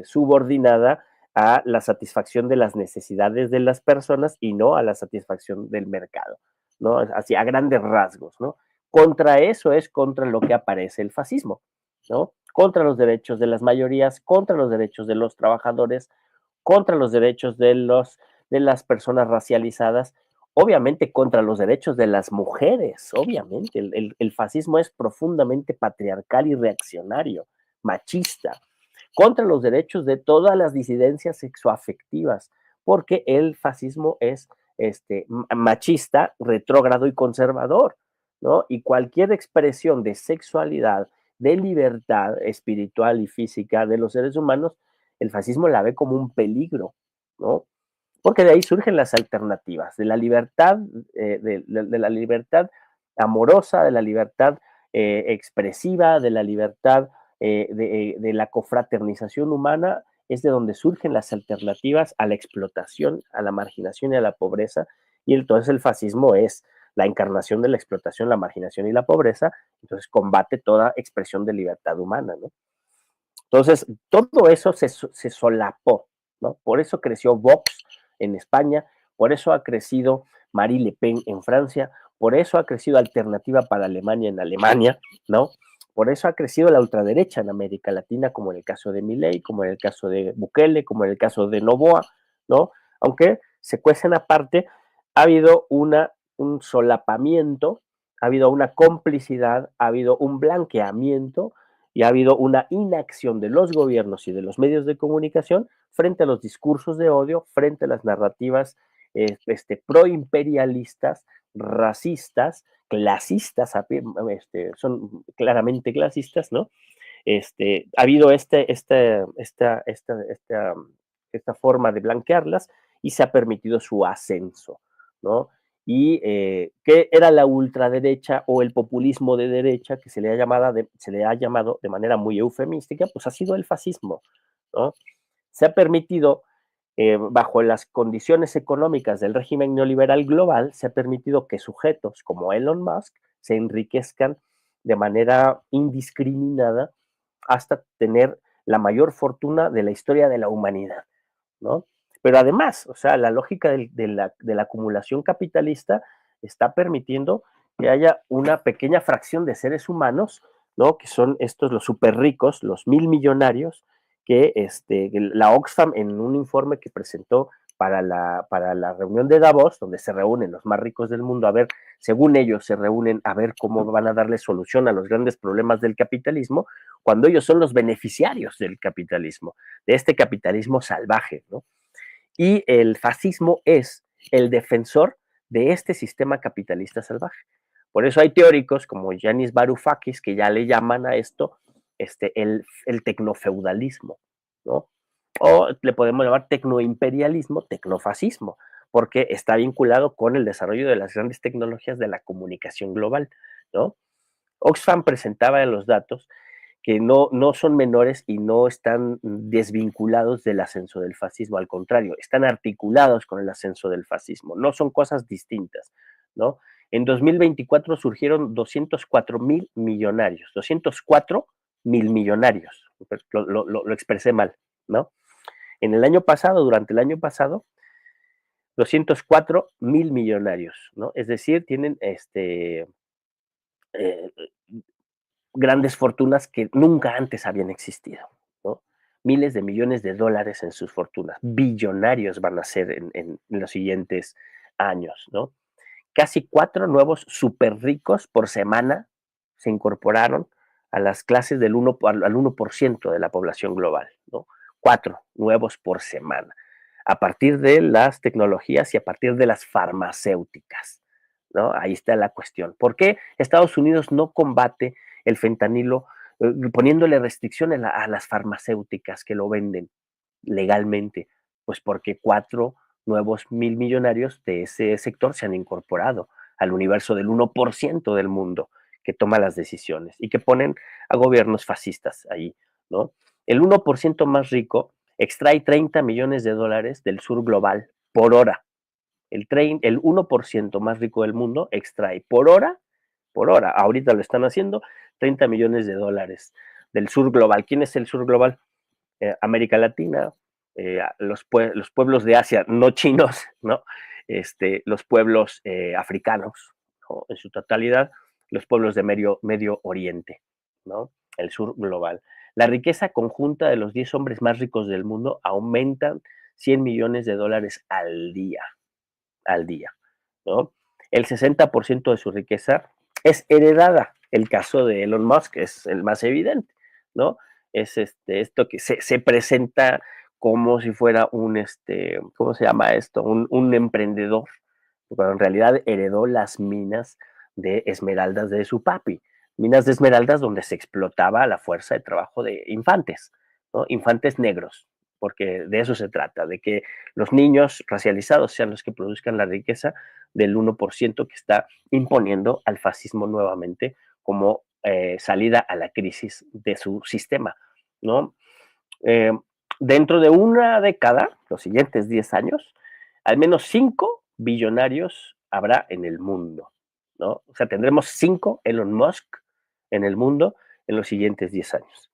subordinada a la satisfacción de las necesidades de las personas y no a la satisfacción del mercado, ¿no? Así a grandes rasgos, ¿no? Contra eso es contra lo que aparece el fascismo, ¿no? Contra los derechos de las mayorías, contra los derechos de los trabajadores, contra los derechos de las personas racializadas, obviamente contra los derechos de las mujeres, obviamente. El fascismo es profundamente patriarcal y reaccionario, machista, contra los derechos de todas las disidencias sexoafectivas, porque el fascismo es machista, retrógrado y conservador, ¿no? Y cualquier expresión de sexualidad, de libertad espiritual y física de los seres humanos, el fascismo la ve como un peligro, ¿no? Porque de ahí surgen las alternativas, de la libertad, de la libertad amorosa, de la libertad expresiva, de la libertad de la confraternización humana, es de donde surgen las alternativas a la explotación, a la marginación y a la pobreza, y entonces el fascismo es la encarnación de la explotación, la marginación y la pobreza, entonces combate toda expresión de libertad humana, ¿no? Entonces, todo eso se solapó, ¿no? Por eso creció Vox en España, Por eso ha crecido Marie Le Pen en Francia, por eso ha crecido Alternativa para Alemania en Alemania, ¿no? Por eso ha crecido la ultraderecha en América Latina, como en el caso de Milei, como en el caso de Bukele, como en el caso de Noboa, ¿no? Aunque se cuecen aparte, ha habido un solapamiento, ha habido una complicidad, ha habido un blanqueamiento y ha habido una inacción de los gobiernos y de los medios de comunicación frente a los discursos de odio, frente a las narrativas proimperialistas, racistas, clasistas, son claramente clasistas, ¿no? Ha habido esta forma de blanquearlas y se ha permitido su ascenso, ¿no? Y ¿qué era la ultraderecha o el populismo de derecha que se le ha llamado de manera muy eufemística? Pues ha sido el fascismo, ¿no? Se ha permitido, bajo las condiciones económicas del régimen neoliberal global, se ha permitido que sujetos como Elon Musk se enriquezcan de manera indiscriminada hasta tener la mayor fortuna de la historia de la humanidad, ¿no? Pero además, o sea, la lógica de la acumulación capitalista está permitiendo que haya una pequeña fracción de seres humanos, ¿no? Que son estos los súper ricos, los 1.000 millonarios, que la Oxfam en un informe que presentó para la reunión de Davos, donde se reúnen los más ricos del mundo, a ver, según ellos se reúnen a ver cómo van a darle solución a los grandes problemas del capitalismo, cuando ellos son los beneficiarios del capitalismo, de este capitalismo salvaje, ¿no? Y el fascismo es el defensor de este sistema capitalista salvaje. Por eso hay teóricos como Yanis Varoufakis que ya le llaman a esto el tecnofeudalismo, ¿no? O le podemos llamar tecnoimperialismo, tecnofascismo, porque está vinculado con el desarrollo de las grandes tecnologías de la comunicación global, ¿no? Oxfam presentaba en los datos que no son menores y no están desvinculados del ascenso del fascismo, al contrario, están articulados con el ascenso del fascismo, no son cosas distintas, ¿no? En 2024 surgieron 204.000 millonarios, 204.000 millonarios, lo expresé mal, ¿no? En el año pasado, durante el año pasado, 204.000 millonarios, ¿no? Es decir, tienen grandes fortunas que nunca antes habían existido, ¿no? Miles de millones de dólares en sus fortunas, billonarios van a ser en los siguientes años, ¿no? Casi 4 nuevos súper ricos por semana se incorporaron a las clases al 1% de la población global, ¿no? 4 nuevos por semana, a partir de las tecnologías y a partir de las farmacéuticas, ¿no? Ahí está la cuestión. ¿Por qué Estados Unidos no combate el fentanilo poniéndole restricciones a las farmacéuticas que lo venden legalmente? Pues porque 4 nuevos 1.000 millonarios de ese sector se han incorporado al universo del 1% del mundo que toma las decisiones y que ponen a gobiernos fascistas ahí, ¿no? El 1% más rico extrae 30 millones de dólares del sur global por hora. El 1% más rico del mundo extrae por hora, ahorita lo están haciendo, 30 millones de dólares del sur global. ¿Quién es el sur global? América Latina, los pueblos de Asia no chinos, ¿no? Los pueblos africanos, ¿no? En su totalidad, los pueblos de Medio Oriente, ¿no? El sur global. La riqueza conjunta de los 10 hombres más ricos del mundo aumentan 100 millones de dólares al día, ¿no? El 60% de su riqueza es heredada. El caso de Elon Musk es el más evidente, ¿no? Es esto que se presenta como si fuera ¿cómo se llama esto? Un emprendedor, pero en realidad heredó las minas de esmeraldas de su papi, minas de esmeraldas donde se explotaba la fuerza de trabajo de infantes, ¿no? Infantes negros, porque de eso se trata, de que los niños racializados sean los que produzcan la riqueza del 1% que está imponiendo al fascismo nuevamente como salida a la crisis de su sistema, ¿no? Dentro de una década, los siguientes 10 años, al menos 5 billonarios habrá en el mundo, ¿no? O sea, tendremos 5 Elon Musk en el mundo en los siguientes 10 años.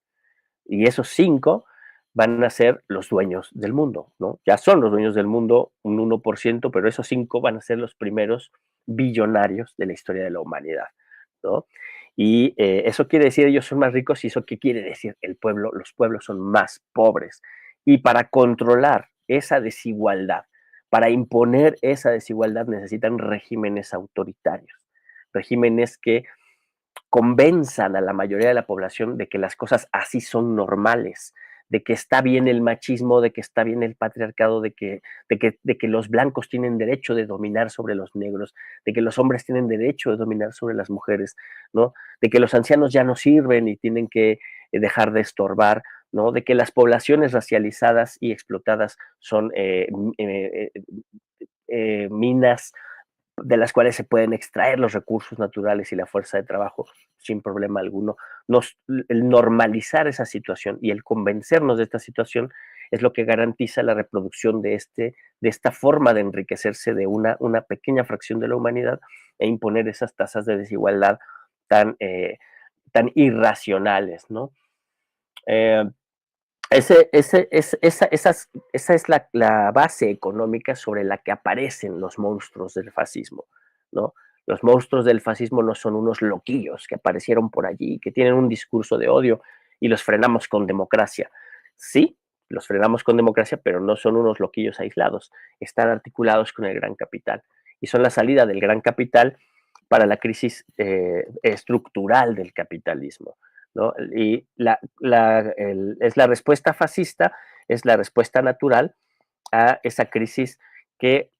Y esos 5 van a ser los dueños del mundo, ¿no? Ya son los dueños del mundo, un 1%, pero esos 5 van a ser los primeros billonarios de la historia de la humanidad, ¿no? Y eso quiere decir, ellos son más ricos, y eso qué quiere decir, los pueblos son más pobres. Y para controlar esa desigualdad, para imponer esa desigualdad, necesitan regímenes autoritarios, regímenes que convenzan a la mayoría de la población de que las cosas así son normales, de que está bien el machismo, de que está bien el patriarcado, de que los blancos tienen derecho de dominar sobre los negros, de que los hombres tienen derecho de dominar sobre las mujeres, ¿no? De que los ancianos ya no sirven y tienen que dejar de estorbar, ¿no? De que las poblaciones racializadas y explotadas son minas de las cuales se pueden extraer los recursos naturales y la fuerza de trabajo sin problema alguno. El normalizar esa situación y el convencernos de esta situación es lo que garantiza la reproducción de esta forma de enriquecerse de una pequeña fracción de la humanidad e imponer esas tasas de desigualdad tan, tan irracionales, ¿no? Esa es la base económica sobre la que aparecen los monstruos del fascismo, ¿no? Los monstruos del fascismo no son unos loquillos que aparecieron por allí, que tienen un discurso de odio y los frenamos con democracia. Sí, los frenamos con democracia, pero no son unos loquillos aislados, están articulados con el gran capital y son la salida del gran capital para la crisis estructural del capitalismo, ¿no? Y es la respuesta fascista, es la respuesta natural a esa crisis que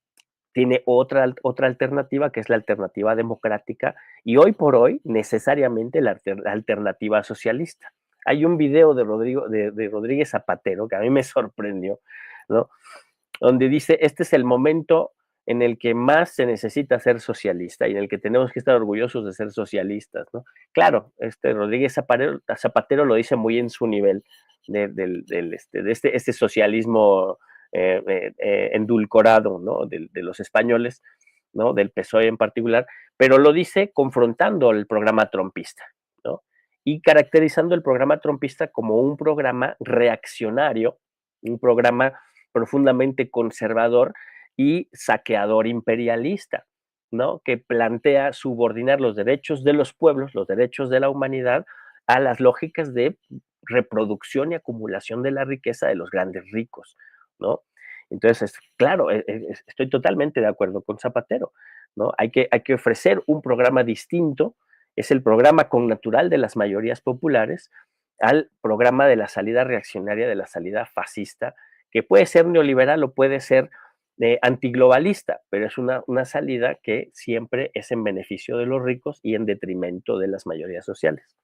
tiene otra alternativa, que es la alternativa democrática, y hoy por hoy necesariamente la alternativa socialista. Hay un video de Rodríguez Zapatero que a mí me sorprendió, ¿no? Donde dice, este es el momento en el que más se necesita ser socialista y en el que tenemos que estar orgullosos de ser socialistas, ¿no? Claro, Rodríguez Zapatero lo dice muy en su nivel de este socialismo endulcorado, ¿no? De los españoles, ¿no? Del PSOE en particular, pero lo dice confrontando el programa trumpista, ¿no? Y caracterizando el programa trumpista como un programa reaccionario, un programa profundamente conservador y saqueador imperialista, ¿no? Que plantea subordinar los derechos de los pueblos, los derechos de la humanidad, a las lógicas de reproducción y acumulación de la riqueza de los grandes ricos, ¿no? Entonces, claro, estoy totalmente de acuerdo con Zapatero, ¿no? Hay que ofrecer un programa distinto, es el programa connatural de las mayorías populares, al programa de la salida reaccionaria, de la salida fascista, que puede ser neoliberal o puede ser antiglobalista, pero es una salida que siempre es en beneficio de los ricos y en detrimento de las mayorías sociales.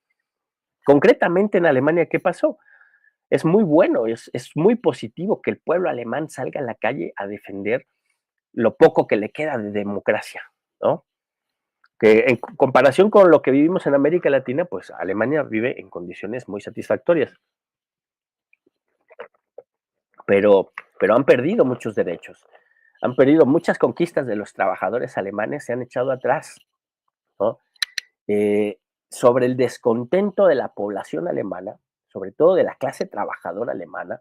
Concretamente en Alemania, ¿qué pasó? Es muy bueno, es muy positivo que el pueblo alemán salga a la calle a defender lo poco que le queda de democracia, ¿no? Que en comparación con lo que vivimos en América Latina, pues Alemania vive en condiciones muy satisfactorias. Pero han perdido muchos derechos, han perdido muchas conquistas de los trabajadores alemanes, se han echado atrás, ¿no? Sobre el descontento de la población alemana, sobre todo de la clase trabajadora alemana,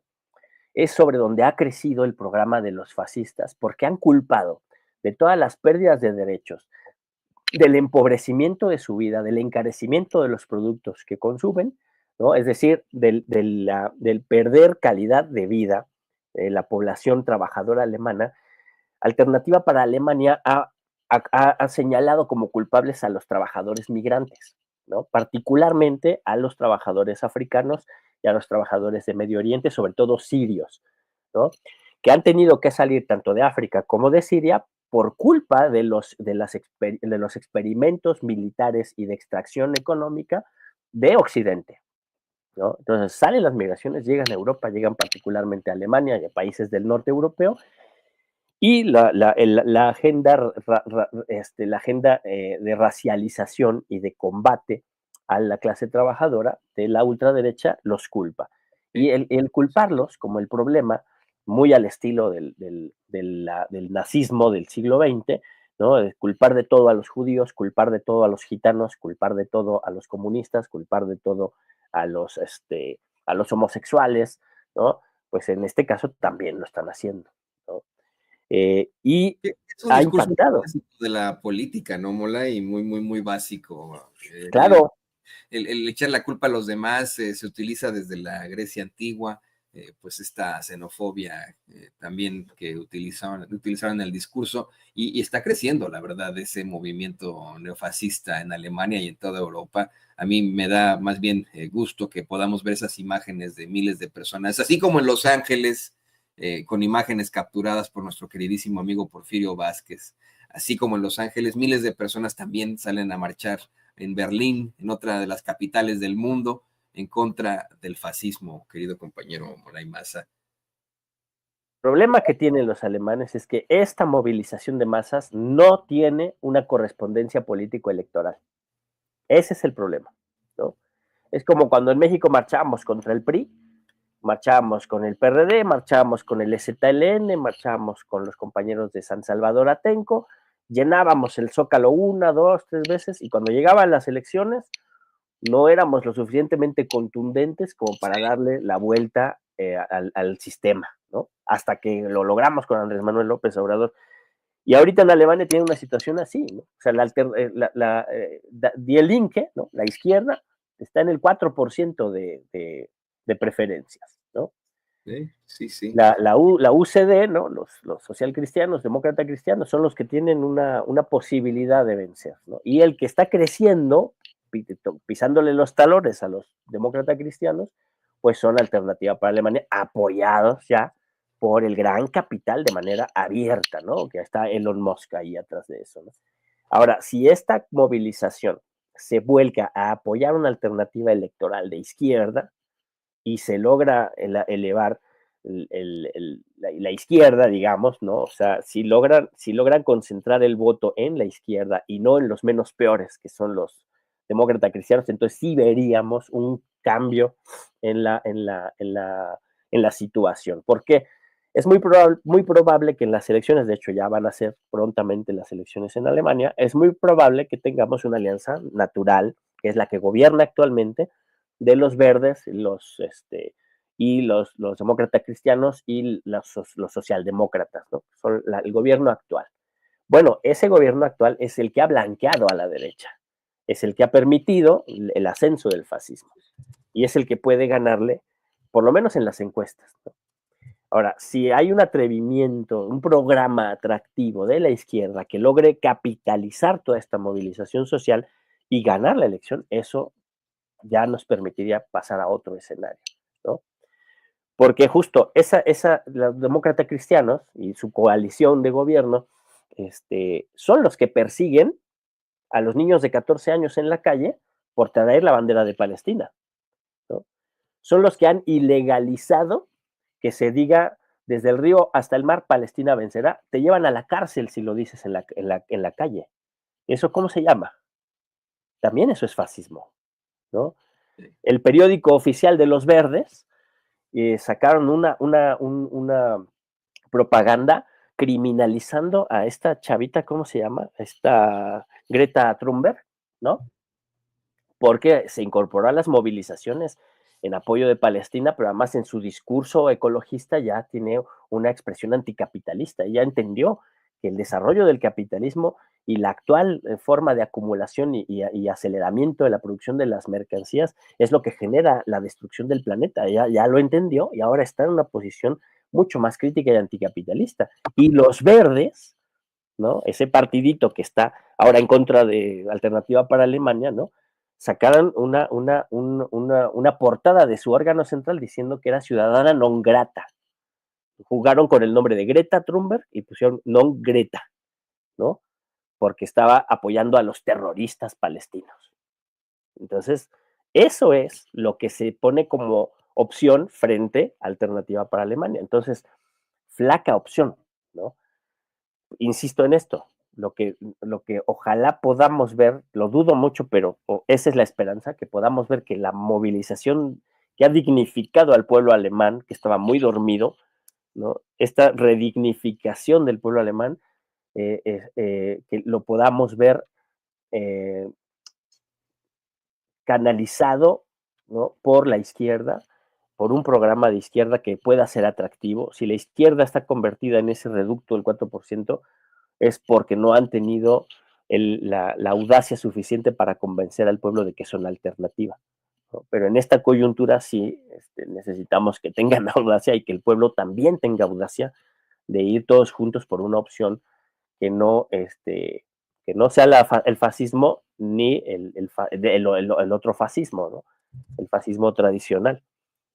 es sobre donde ha crecido el programa de los fascistas, porque han culpado de todas las pérdidas de derechos, del empobrecimiento de su vida, del encarecimiento de los productos que consumen, ¿no? Es decir, del perder calidad de vida de la población trabajadora alemana. Alternativa para Alemania ha señalado como culpables a los trabajadores migrantes, ¿no? Particularmente a los trabajadores africanos y a los trabajadores de Medio Oriente, sobre todo sirios, ¿no? Que han tenido que salir tanto de África como de Siria por culpa de los experimentos militares y de extracción económica de Occidente, ¿no? Entonces salen las migraciones, llegan a Europa, llegan particularmente a Alemania y a países del norte europeo, y la agenda de racialización y de combate a la clase trabajadora de la ultraderecha los culpa. Y el culparlos como el problema, muy al estilo del nazismo del siglo XX, ¿no? De culpar de todo a los judíos, culpar de todo a los gitanos, culpar de todo a los comunistas, culpar de todo a los homosexuales, ¿no? Pues en este caso también lo están haciendo, ¿no? Y Es un ha discurso impactado. de la política, ¿no, Mola? Y muy, muy, muy básico. Claro. El echar la culpa a los demás se utiliza desde la Grecia antigua, pues esta xenofobia también que utilizaron en el discurso, y está creciendo, la verdad, ese movimiento neofascista en Alemania y en toda Europa. A mí me da más bien gusto que podamos ver esas imágenes de miles de personas, así como en Los Ángeles, con imágenes capturadas por nuestro queridísimo amigo Porfirio Vázquez, así como en Los Ángeles, miles de personas también salen a marchar en Berlín, en otra de las capitales del mundo, en contra del fascismo, querido compañero Moray Maza. El problema que tienen los alemanes es que esta movilización de masas no tiene una correspondencia político-electoral. Ese es el problema, ¿no? Es como cuando en México marchamos contra el PRI, marchábamos con el PRD, marchábamos con el EZLN, marchábamos con los compañeros de San Salvador Atenco, llenábamos el Zócalo 1, 2, 3 veces, y cuando llegaban las elecciones no éramos lo suficientemente contundentes como para darle la vuelta al sistema, ¿no? Hasta que lo logramos con Andrés Manuel López Obrador. Y ahorita en Alemania tiene una situación así, ¿no? O sea, Die Linke, ¿no? La izquierda, está en el 4% de preferencias, ¿no? Sí, sí. La UCD, ¿no? Los socialcristianos, demócratas cristianos, son los que tienen una posibilidad de vencer, ¿no? Y el que está creciendo, pisándole los talones a los demócratas cristianos, pues son Alternativa para Alemania, apoyados ya por el gran capital de manera abierta, ¿no? Que está Elon Musk ahí atrás de eso, ¿no? Ahora, si esta movilización se vuelca a apoyar una alternativa electoral de izquierda y se logra elevar la izquierda, digamos, ¿no? O sea, si logran concentrar el voto en la izquierda y no en los menos peores, que son los demócratas cristianos, entonces sí veríamos un cambio en la situación. Porque es muy probable que en las elecciones, de hecho ya van a ser prontamente las elecciones en Alemania, es muy probable que tengamos una alianza natural, que es la que gobierna actualmente, de los verdes, y los demócratas cristianos y los socialdemócratas, ¿no? Son el gobierno actual. Bueno, ese gobierno actual es el que ha blanqueado a la derecha, es el que ha permitido el ascenso del fascismo y es el que puede ganarle, por lo menos en las encuestas, ¿no? Ahora, si hay un atrevimiento, un programa atractivo de la izquierda que logre capitalizar toda esta movilización social y ganar la elección, eso ya nos permitiría pasar a otro escenario, ¿no? Porque justo los demócratas cristianos y su coalición de gobierno son los que persiguen a los niños de 14 años en la calle por traer la bandera de Palestina, ¿no? Son los que han ilegalizado que se diga desde el río hasta el mar, Palestina vencerá. Te llevan a la cárcel si lo dices en la calle. ¿Eso cómo se llama? También eso es fascismo, ¿no? El periódico oficial de los verdes sacaron una propaganda criminalizando a esta chavita, ¿cómo se llama? Esta Greta Thunberg, ¿no? Porque se incorporó a las movilizaciones en apoyo de Palestina, pero además en su discurso ecologista ya tiene una expresión anticapitalista. Ella entendió que el desarrollo del capitalismo y la actual forma de acumulación y aceleramiento de la producción de las mercancías es lo que genera la destrucción del planeta. Ella ya lo entendió y ahora está en una posición mucho más crítica y anticapitalista. Y los verdes, ¿no? Ese partidito que está ahora en contra de Alternativa para Alemania, ¿no? Sacaron una portada de su órgano central diciendo que era ciudadana non grata. Jugaron con el nombre de Greta Thunberg y pusieron non Greta, ¿no? Porque estaba apoyando a los terroristas palestinos. Entonces, eso es lo que se pone como opción frente a Alternativa para Alemania. Entonces, flaca opción, ¿no? Insisto en esto, lo que ojalá podamos ver, lo dudo mucho, pero esa es la esperanza, que podamos ver que la movilización que ha dignificado al pueblo alemán, que estaba muy dormido, ¿no? Esta redignificación del pueblo alemán, que lo podamos ver eh, canalizado, ¿no? Por la izquierda por un programa de izquierda que pueda ser atractivo. Si la izquierda está convertida en ese reducto del 4%, es porque no han tenido la audacia suficiente para convencer al pueblo de que son alternativa, ¿no? Pero en esta coyuntura sí necesitamos que tengan audacia y que el pueblo también tenga audacia de ir todos juntos por una opción que no sea el fascismo ni el otro fascismo, ¿no? El fascismo tradicional,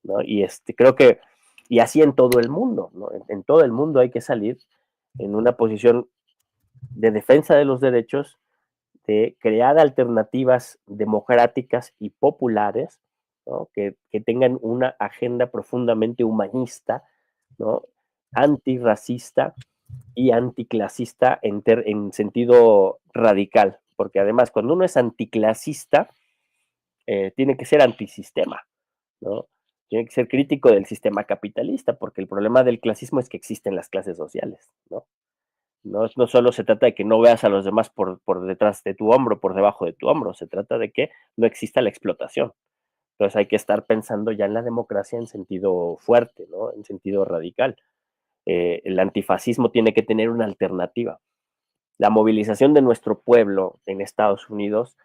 ¿no? Y creo que, y así en todo el mundo, ¿no? En todo el mundo hay que salir en una posición de defensa de los derechos, de crear alternativas democráticas y populares, ¿no? Que tengan una agenda profundamente humanista, ¿no? Antirracista y anticlasista en sentido radical, porque además cuando uno es anticlasista, tiene que ser antisistema, ¿no? Tiene que ser crítico del sistema capitalista, porque el problema del clasismo es que existen las clases sociales, ¿no? No solo se trata de que no veas a los demás por detrás de tu hombro, por debajo de tu hombro, se trata de que no exista la explotación. Entonces hay que estar pensando ya en la democracia en sentido fuerte, ¿no? En sentido radical. El antifascismo tiene que tener una alternativa. La movilización de nuestro pueblo en Estados Unidos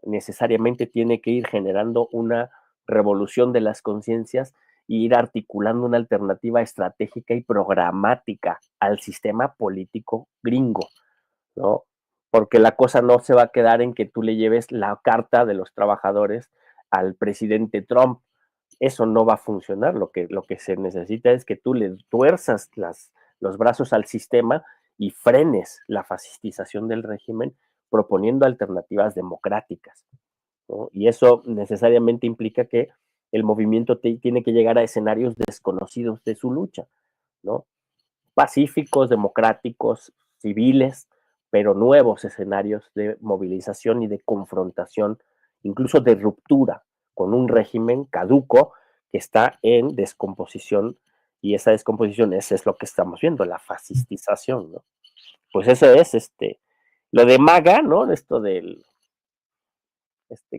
necesariamente tiene que ir generando una revolución de las conciencias e ir articulando una alternativa estratégica y programática al sistema político gringo, ¿no? Porque la cosa no se va a quedar en que tú le lleves la carta de los trabajadores al presidente Trump. Eso no va a funcionar. Lo que se necesita es que tú le tuerzas los brazos al sistema y frenes la fascistización del régimen proponiendo alternativas democráticas, ¿no? Y eso necesariamente implica que el movimiento tiene que llegar a escenarios desconocidos de su lucha, ¿no? Pacíficos, democráticos, civiles, pero nuevos escenarios de movilización y de confrontación, incluso de ruptura con un régimen caduco que está en descomposición, y esa descomposición es lo que estamos viendo, la fascistización, ¿no? Pues eso es lo de MAGA, ¿no? Esto del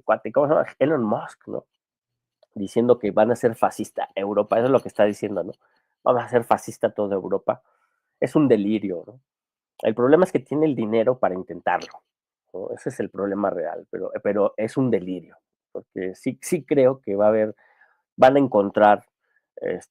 cuate, ¿cómo se llama? Elon Musk, ¿no? Diciendo que van a ser fascista Europa, eso es lo que está diciendo, ¿no? Vamos a ser fascista toda Europa. Es un delirio, ¿no? El problema es que tiene el dinero para intentarlo, ¿no? Ese es el problema real, pero es un delirio, porque sí creo que van a encontrar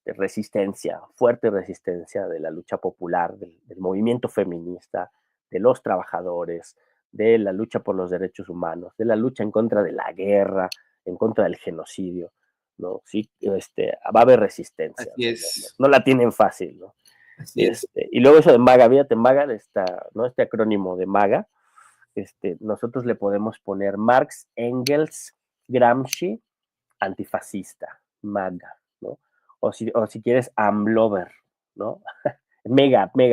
resistencia, fuerte resistencia de la lucha popular, del movimiento feminista, de los trabajadores, de la lucha por los derechos humanos, de la lucha en contra de la guerra, en contra del genocidio, ¿no? Sí, va a haber resistencia, Así es, no la tienen fácil, ¿no? así es. Y luego eso de MAGA, fíjate, MAGA, ¿no? Este acrónimo de MAGA, nosotros le podemos poner Marx, Engels, Gramsci, antifascista, MAGA, ¿no? O si quieres, AMLover, ¿no?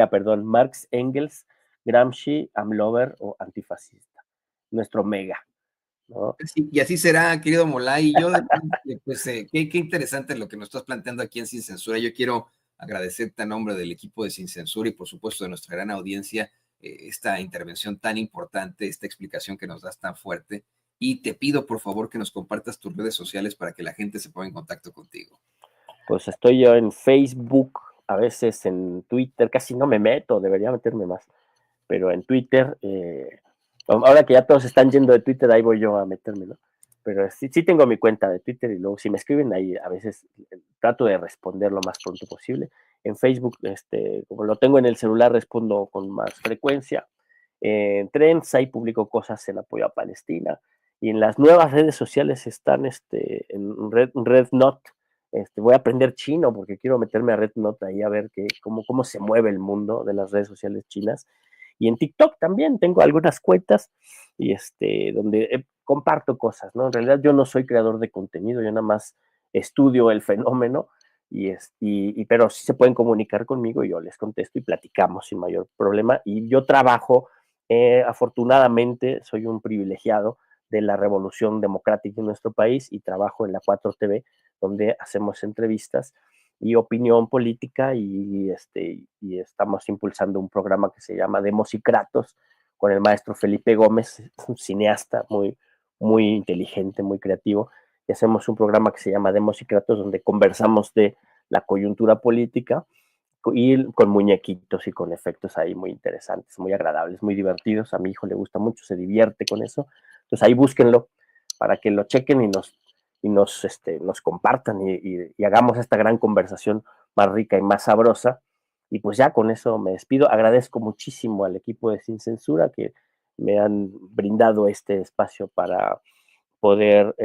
perdón, Marx, Engels, Gramsci, AMLover o antifascista. Nuestro mega, ¿no? Y así será, querido Molay. Y yo, pues, qué interesante lo que nos estás planteando aquí en Sin Censura. Yo quiero agradecerte a nombre del equipo de Sin Censura y, por supuesto, de nuestra gran audiencia, esta intervención tan importante, esta explicación que nos das tan fuerte. Y te pido, por favor, que nos compartas tus redes sociales para que la gente se ponga en contacto contigo. Pues estoy yo en Facebook, a veces en Twitter, casi no me meto, debería meterme más, pero en Twitter, ahora que ya todos están yendo de Twitter, ahí voy yo a meterme, ¿no? Pero sí tengo mi cuenta de Twitter y luego si me escriben ahí, a veces trato de responder lo más pronto posible. En Facebook, como lo tengo en el celular, respondo con más frecuencia. En Trends, ahí publico cosas en apoyo a Palestina. Y en las nuevas redes sociales están en RedNote. Voy a aprender chino porque quiero meterme a RedNote ahí a ver cómo se mueve el mundo de las redes sociales chinas. Y en TikTok también tengo algunas cuentas y donde comparto cosas, ¿no? En realidad yo no soy creador de contenido, yo nada más estudio el fenómeno pero sí se pueden comunicar conmigo y yo les contesto y platicamos sin mayor problema. Y yo trabajo, afortunadamente, soy un privilegiado de la revolución democrática en nuestro país y trabajo en la 4TV, donde hacemos entrevistas y opinión política y estamos impulsando un programa que se llama Demos y Kratos con el maestro Felipe Gómez, un cineasta muy, muy inteligente, muy creativo, y hacemos un programa que se llama Demosicratos, donde conversamos de la coyuntura política y con muñequitos y con efectos ahí muy interesantes, muy agradables, muy divertidos. A mi hijo le gusta mucho, se divierte con eso. Entonces ahí búsquenlo para que lo chequen y nos compartan y hagamos esta gran conversación más rica y más sabrosa. Y pues ya con eso me despido. Agradezco muchísimo al equipo de Sin Censura que me han brindado este espacio para poder,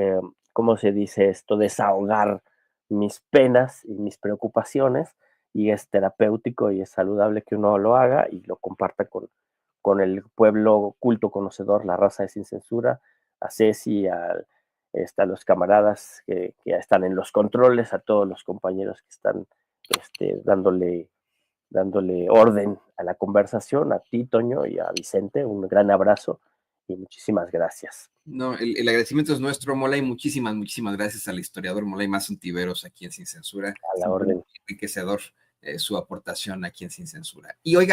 ¿cómo se dice esto? Desahogar mis penas y mis preocupaciones, y es terapéutico y es saludable que uno lo haga y lo comparta con el pueblo culto conocedor, la raza de Sin Censura, a Ceci, a los camaradas que están en los controles, a todos los compañeros que están dándole orden a la conversación, a ti, Toño, y a Vicente, un gran abrazo y muchísimas gracias. No, el agradecimiento es nuestro, Molay. Muchísimas gracias al historiador Molay Maza Ontiveros aquí en Sin Censura. A la orden. Enriquecedor su aportación aquí en Sin Censura. Y oiga,